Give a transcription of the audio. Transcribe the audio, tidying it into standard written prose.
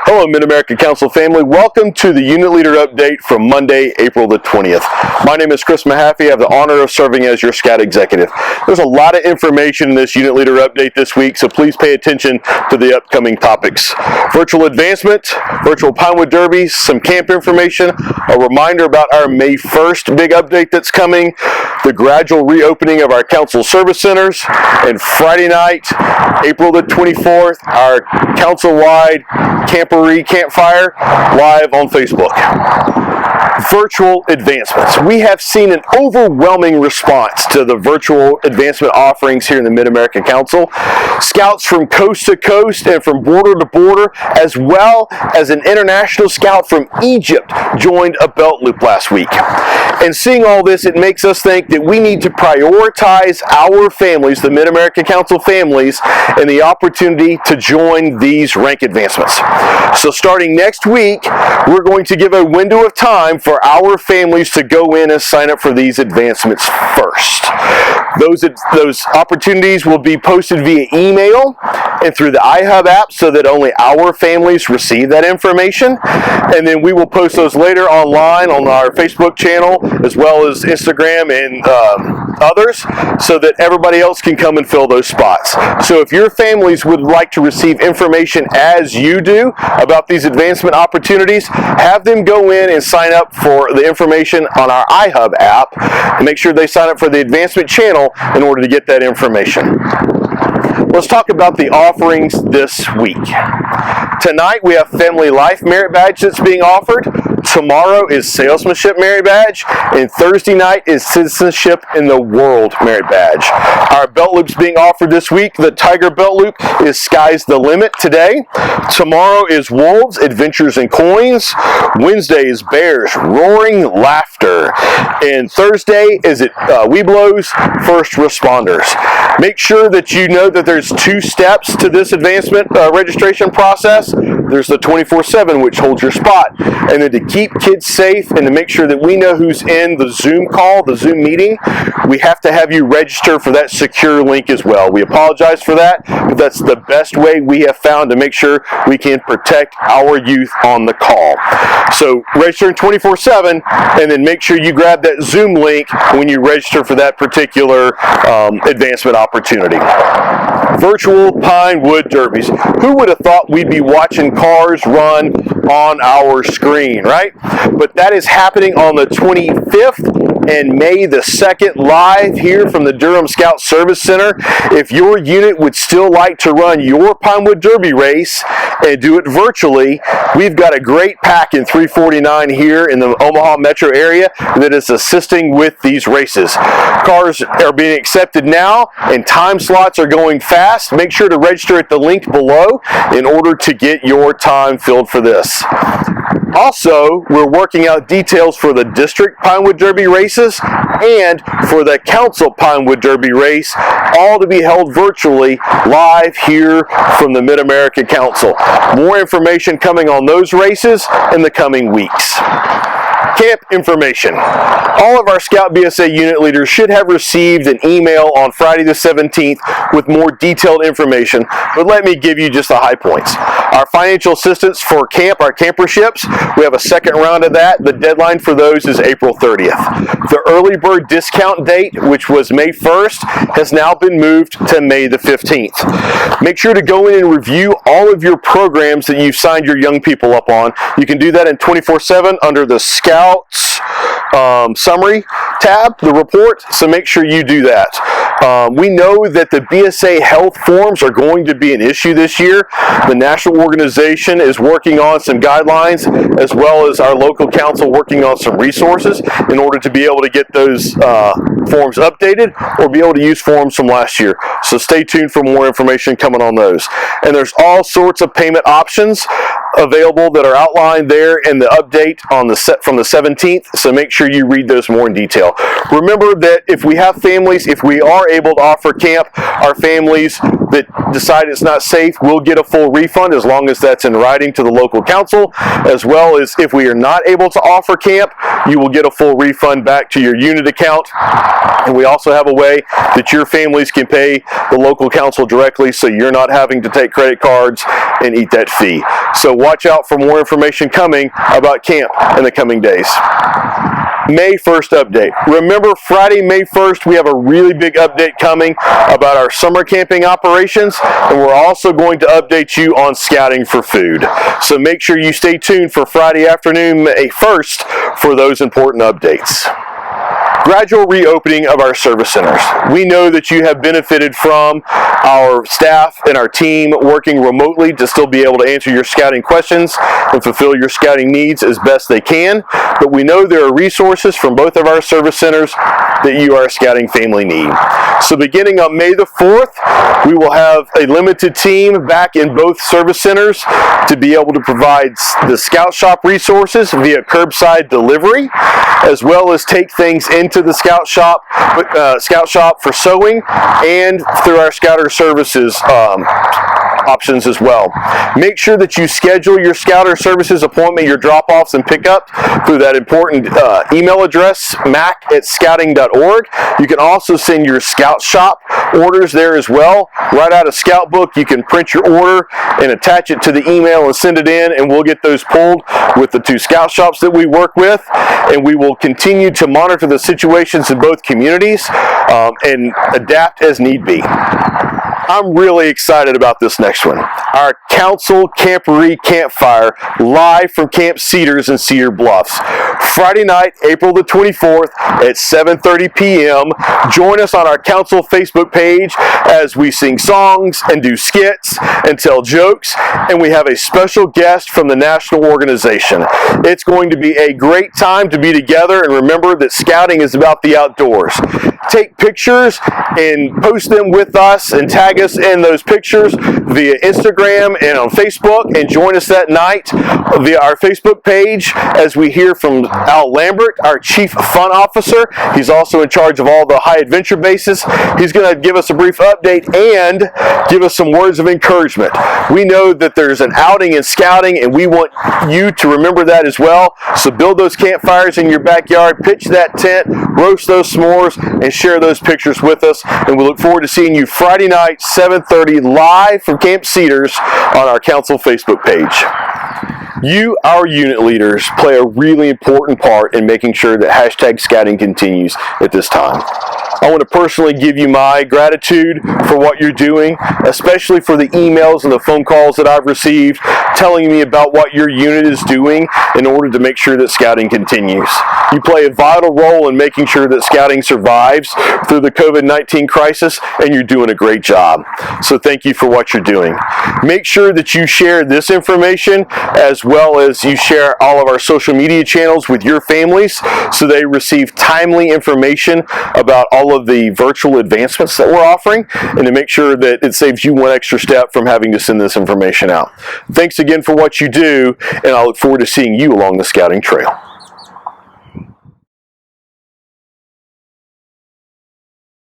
Hello, Mid-America Council family. Welcome to the Unit Leader Update from Monday, April the 20th. My name is Chris Mahaffey. I have the honor of serving as your Scout Executive. There's a lot of information in this Unit Leader Update this week, so please pay attention to the upcoming topics. Virtual advancement, virtual pinewood derbies, some camp information, a reminder about our May 1st big update that's coming, the gradual reopening of our council service centers, and Friday night, April the 24th, our council-wide campfire live on Facebook. Virtual advancements. We have seen an overwhelming response to the virtual advancement offerings here in the Mid-America Council. Scouts from coast to coast and from border to border, as well as an international scout from Egypt joined a belt loop last week. And seeing all this, it makes us think that we need to prioritize our families, the Mid-America Council families, and the opportunity to join these rank advancements. So starting next week, we're going to give a window of time for our families to go in and sign up for these advancements first. Those opportunities will be posted via email and through the iHub app so that only our families receive that information. And then we will post those later online on our Facebook channel as well as Instagram and others so that everybody else can come and fill those spots. So if your families would like to receive information as you do about these advancement opportunities, have them go in and sign up for the information on our iHub app and make sure they sign up for the advancement channel in order to get that information. Let's talk about the offerings this week. Tonight we have Family Life Merit Badge that's being offered. Tomorrow is Salesmanship Merit Badge, and Thursday night is Citizenship in the World Merit Badge. Our belt loops being offered this week. The Tiger Belt Loop is Sky's the Limit today. Tomorrow is Wolves, Adventures and Coins. Wednesday is Bears, Roaring Laughter. And Thursday is Weeblos, First Responders. Make sure that you know that there's 2 steps to this advancement registration process. There's the 24/7, which holds your spot. And then to keep kids safe and to make sure that we know who's in the Zoom call, the Zoom meeting, we have to have you register for that secure link as well. We apologize for that, but that's the best way we have found to make sure we can protect our youth on the call. So register in 24/7 and then make sure you grab that Zoom link when you register for that particular advancement opportunity. Virtual pinewood derbies. Who would have thought we'd be watching cars run on our screen, right? But that is happening on the 25th and May the 2nd live here from the Durham Scout Service Center. If your unit would still like to run your pinewood derby race and do it virtually, we've got a great pack in 349 here in the Omaha metro area that is assisting with these races. Cars are being accepted now and time slots are going fast. Make sure to register at the link below in order to get your time filled for this. Also, we're working out details for the district pinewood derby races and for the council pinewood derby race, all to be held virtually live here from the Mid-America Council. More information coming on those races in the coming weeks. Camp information. All of our Scout BSA unit leaders should have received an email on Friday the 17th with more detailed information, but let me give you just the high points. Our financial assistance for camp, our camperships, we have a second round of that. The deadline for those is April 30th. The early bird discount date, which was May 1st, has now been moved to May the 15th. Make sure to go in and review all of your programs that you've signed your young people up on. You can do that in 24/7 under the Scouts summary tab, the report, so make sure you do that. We know that the BSA health forms are going to be an issue this year. The national organization is working on some guidelines as well as our local council working on some resources in order to be able to get those forms updated or be able to use forms from last year. So stay tuned for more information coming on those. And there's all sorts of payment options available that are outlined there in the update on from the 17th, so make sure you read those more in detail. Remember that if we have families, if we are able to offer camp, our families that decide it's not safe will get a full refund as long as that's in writing to the local council, as well as if we are not able to offer camp, you will get a full refund back to your unit account. And we also have a way that your families can pay the local council directly so you're not having to take credit cards and eat that fee. So watch out for more information coming about camp in the coming days. May 1st update. Remember, Friday, May 1st, we have a really big update coming about our summer camping operations, and we're also going to update you on scouting for food. So make sure you stay tuned for Friday afternoon, May 1st, for those important updates. Gradual reopening of our service centers. We know that you have benefited from our staff and our team working remotely to still be able to answer your scouting questions and fulfill your scouting needs as best they can, but we know there are resources from both of our service centers that you, our scouting family, need. So beginning on May the 4th, we will have a limited team back in both service centers to be able to provide the Scout Shop resources via curbside delivery, as well as take things into the Scout Shop for sewing and through our Scouter Services options as well. Make sure that you schedule your Scouter Services appointment, your drop-offs and pickup through that important email address, mac@scouting.org. You can also send your Scout Shop orders there as well. Right out of Scout Book, you can print your order and attach it to the email and send it in, and we'll get those pulled with the 2 Scout Shops that we work with, and we will continue to monitor the situations in both communities and adapt as need be. I'm really excited about this next one. Our Council Camporee Campfire, live from Camp Cedars in Cedar Bluffs. Friday night, April the 24th at 7:30 p.m. Join us on our Council Facebook page as we sing songs and do skits and tell jokes, and we have a special guest from the national organization. It's going to be a great time to be together, and remember that scouting is about the outdoors. Take pictures and post them with us and tag us in those pictures via Instagram and on Facebook, and join us that night via our Facebook page as we hear from Al Lambert, our Chief Fun Officer. He's also in charge of all the high adventure bases. He's going to give us a brief update and give us some words of encouragement. We know that there's an outing in scouting, and we want you to remember that as well. So build those campfires in your backyard, pitch that tent, roast those s'mores, and share those pictures with us. And we look forward to seeing you Friday night, 7:30, live from Camp Cedars on our Council Facebook page. You, our unit leaders, play a really important part in making sure that hashtag scouting continues at this time. I want to personally give you my gratitude for what you're doing, especially for the emails and the phone calls that I've received telling me about what your unit is doing in order to make sure that scouting continues. You play a vital role in making sure that scouting survives through the COVID-19 crisis, and you're doing a great job. So thank you for what you're doing. Make sure that you share this information as well as you share all of our social media channels with your families so they receive timely information about all of the virtual advancements that we're offering, and to make sure that it saves you one extra step from having to send this information out. Thanks again for what you do, and I look forward to seeing you along the scouting trail.